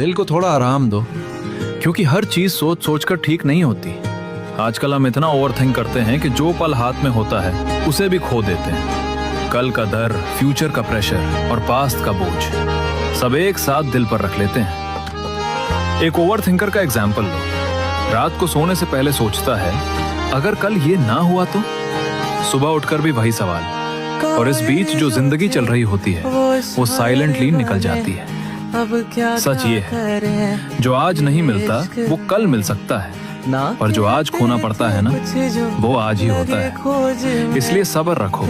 दिल को थोड़ा आराम दो, क्योंकि हर चीज सोच सोच कर ठीक नहीं होती। आजकल हम इतना ओवरथिंक करते हैं कि जो पल हाथ में होता है उसे भी खो देते हैं। कल का डर, फ्यूचर का प्रेशर और पास्ट का बोझ सब एक साथ दिल पर रख लेते हैं। एक ओवरथिंकर का एग्जाम्पल लो। रात को सोने से पहले सोचता है, अगर कल ये ना हुआ तो? सुबह उठकर भी वही सवाल, और इस बीच जो जिंदगी चल रही होती है वो साइलेंटली निकल जाती है। सच ये है, जो आज नहीं मिलता वो कल मिल सकता है, और जो आज खोना पड़ता है ना, वो आज ही होता है। इसलिए सब्र रखो।